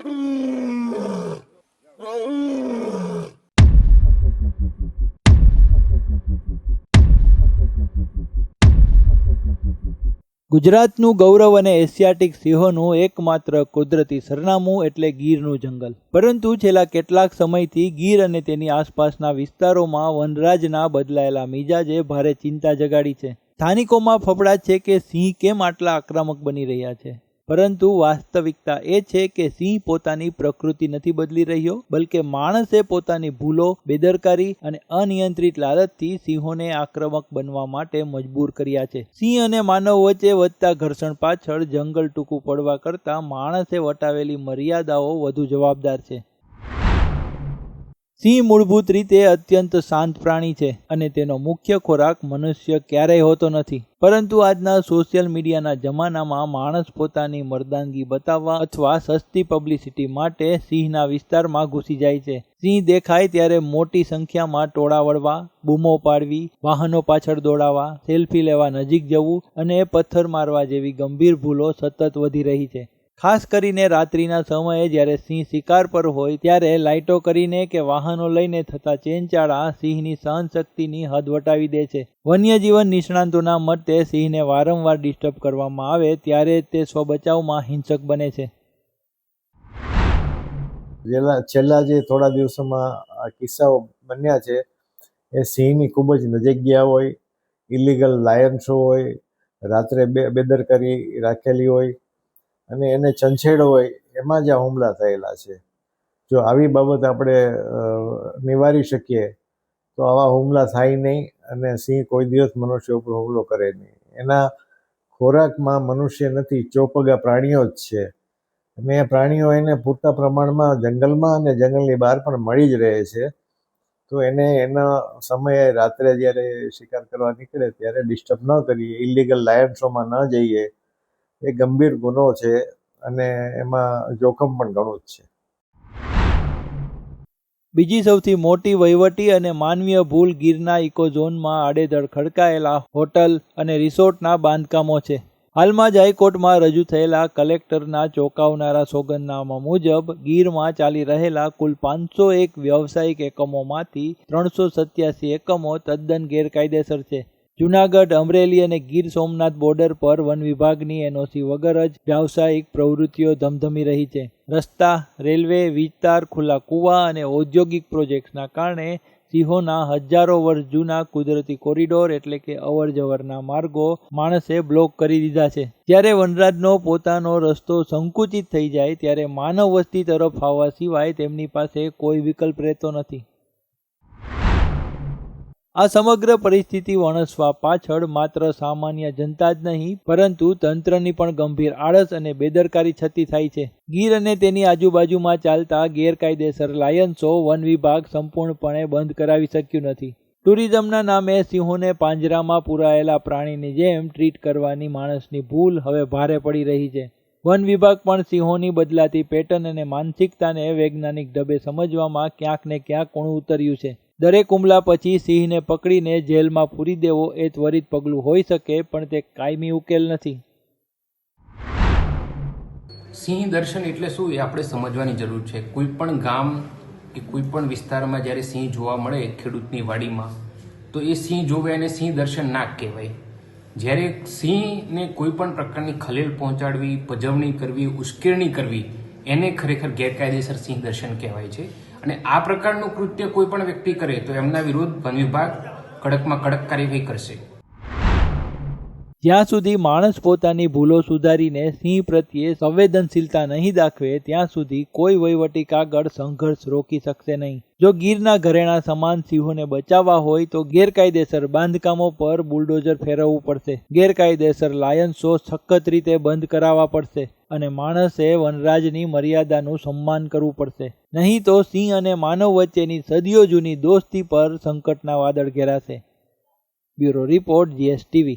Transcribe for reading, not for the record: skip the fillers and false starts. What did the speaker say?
ગુજરાતનું ગૌરવ અને એશિયાટિક સિંહોનું એકમાત્ર કુદરતી સરનામું એટલે ગીરનું જંગલ. પરંતુ છેલ્લા કેટલાક સમયથી ગીર અને તેની આસપાસના વિસ્તારોમાં વનરાજના બદલાયેલા મિજાજે ભારે ચિંતા જગાડી છે. સ્થાનિકોમાં ફફડાટ છે કે સિંહ કેમ આટલા આક્રમક બની રહ્યા છે. પરંતુ વાસ્તવિકતા એ છે કે સિંહ પોતાની પ્રકૃતિ નથી બદલી રહ્યો, બલકે માણસે પોતાની ભૂલો, બેદરકારી અને અનિયંત્રિત લાલચથી સિંહોને આક્રમક બનવા માટે મજબૂર કર્યા છે. સિંહ અને માનવ વચ્ચે વધતા ઘર્ષણ પાછળ જંગલ ટૂંકું પડવા કરતાં માણસે વટાવેલી મર્યાદાઓ વધુ જવાબદાર છે. સિંહ મૂળભૂત રીતે અત્યંત શાંત પ્રાણી છે અને તેનો મુખ્ય ખોરાક મનુષ્ય ક્યારેય હોતો નથી. પરંતુ આજના સોશિયલ મીડિયાના જમાનામાં માણસ પોતાની મર્દાનગી બતાવવા અથવા સસ્તી પબ્લિસિટી માટે સિંહના વિસ્તારમાં ઘૂસી જાય છે. સિંહ દેખાય ત્યારે મોટી સંખ્યામાં ટોળા વળવા, બૂમો પાડવી, વાહનો પાછળ દોડાવવા, સેલ્ફી લેવા નજીક જવું અને પથ્થર મારવા જેવી ગંભીર ભૂલો સતત વધી રહી છે. ખાસ કરીને રાત્રિના સમયે જ્યારે સિંહ શિકાર પર હોય ત્યારે લાઇટો કરીને કે વાહનો લઈને થતા ચેનચાળા સિંહની સહનશક્તિની હદ વટાવી દે છે. વન્યજીવન નિષ્ણાંતોના મતે સિંહને વારંવાર ડિસ્ટર્બ કરવામાં આવે ત્યારે તે સ્વબચાવમાં હિંસક બને છે. છેલ્લા જે થોડા દિવસોમાં આ કિસ્સાઓ બન્યા છે એ સિંહની ખૂબ જ નજીક ગયા હોય, ઇલીગલ લાયન શો હોય, રાત્રે બેદરકારી રાખેલી હોય અને એને છંછેડો હોય, એમાં જ આ હુમલા થયેલા છે. જો આવી બાબત આપણે નિવારી શકીએ તો આવા હુમલા થાય નહીં અને સિંહ કોઈ દિવસ મનુષ્ય ઉપર હુમલો કરે નહીં. એના ખોરાકમાં મનુષ્ય નથી, ચોપગા પ્રાણીઓ જ છે અને એ પ્રાણીઓ એને પૂરતા પ્રમાણમાં જંગલમાં અને જંગલની બહાર પણ મળી જ રહે છે. તો એને એના સમયે રાત્રે જ્યારે શિકાર કરવા નીકળે ત્યારે ડિસ્ટર્બ ન કરીએ, ઇલીગલ લાયન શોમાં ન જઈએ. એ ગંભીર ગુનો છે અને એમાં જોખમ પણ ઘણું જ છે. બીજી સૌથી મોટી વહીવટી અને માનવીય ભૂલ ગીરના ઇકોઝોનમાં આડેધડ ખડકાયેલા હોટલ અને રિસોર્ટના બાંધકામો છે. હાલમાં જ હાઈકોર્ટમાં રજૂ થયેલા કલેક્ટરના ચોંકાવનારા સોગંદનામા મુજબ ગીરમાં ચાલી રહેલા કુલ 501 વ્યવસાયિક એકમોમાંથી 387 એકમો તદ્દન ગેરકાયદેસર છે. જૂનાગઢ, અમરેલી અને ગીર સોમનાથ બોર્ડર પર વન વિભાગની એનઓસી વગર જ વ્યાવસાયિક પ્રવૃત્તિઓ ધમધમી રહી છે. રસ્તા, રેલવે વિસ્તાર, ખુલ્લા કૂવા અને ઔદ્યોગિક પ્રોજેક્ટ્સના કારણે સિંહોના હજારો વર્ષ જૂના કુદરતી કોરિડોર એટલે કે અવરજવરના માર્ગો માણસે બ્લોક કરી દીધા છે. જ્યારે વનરાજનો પોતાનો રસ્તો સંકુચિત થઈ જાય ત્યારે માનવ વસ્તી તરફ આવવા સિવાય તેમની પાસે કોઈ વિકલ્પ રહેતો નથી. આ સમગ્ર પરિસ્થિતિ વણસવા પાછળ માત્ર સામાન્ય જનતા જ નહીં પરંતુ તંત્રની પણ ગંભીર આળસ અને બેદરકારી છતી થાય છે. ગીર અને તેની આજુબાજુમાં ચાલતા ગેરકાયદેસર લાયન શો વન વિભાગ સંપૂર્ણપણે બંધ કરાવી શક્યું નથી. ટુરિઝમના નામે સિંહોને પાંજરામાં પુરાયેલા પ્રાણીની જેમ ટ્રીટ કરવાની માણસની ભૂલ હવે ભારે પડી રહી છે. વન વિભાગ પણ સિંહોની બદલાતી પેટર્ન અને માનસિકતાને વૈજ્ઞાનિક ઢબે સમજવામાં ક્યાંક ને ક્યાંક ઊણું ઉતર્યું છે. દરેક હુમલા પછી સિંહને પકડીને જેલમાં પૂરી દેવો એ ત્વરિત પગલું હોઈ શકે પણ તે કાયમી ઉકેલ નથી. સિંહ દર્શન એટલે શું એ આપણે સમજવાની જરૂર છે. કોઈ પણ ગામ કે કોઈ પણ વિસ્તારમાં જ્યારે સિંહ જોવા મળે ખેડૂતની વાડીમાં તો એ સિંહ જોવે અને સિંહ દર્શન ના કહેવાય. જ્યારે સિંહને કોઈ પણ પ્રકારની ખલેલ પહોંચાડવી, પજવણી કરવી, ઉશ્કેરણી કરવી એને ખરેખર ગેરકાયદેસર સિંહ દર્શન કહેવાય છે. અને આ પ્રકારનું કૃત્ય કોઈ પણ વ્યક્તિ કરે તો એમના વિરુદ્ધ વન વિભાગ કડકમાં કડક કાર્યવાહી કરશે. જ્યાં સુધી માણસ પોતાની ભૂલો સુધારીને સિંહ પ્રત્યે સંવેદનશીલતા નહીં દાખવે ત્યાં સુધી કોઈ વહીવટી કાગળ સંઘર્ષ રોકી શકશે નહીં. જો ગીરના ઘરેણા સમાન સિંહોને બચાવવા હોય તો ગેરકાયદેસર બાંધકામો પર બુલડોઝર ફેરવવું પડશે, ગેરકાયદેસર લાયન શો સખત રીતે બંધ કરાવવા પડશે અને માણસે વનરાજની મર્યાદાનું સન્માન કરવું પડશે. નહીં તો સિંહ અને માનવ વચ્ચેની સદીઓ જૂની દોસ્તી પર સંકટના વાદળ ઘેરાશે. Bureau report, GSTV.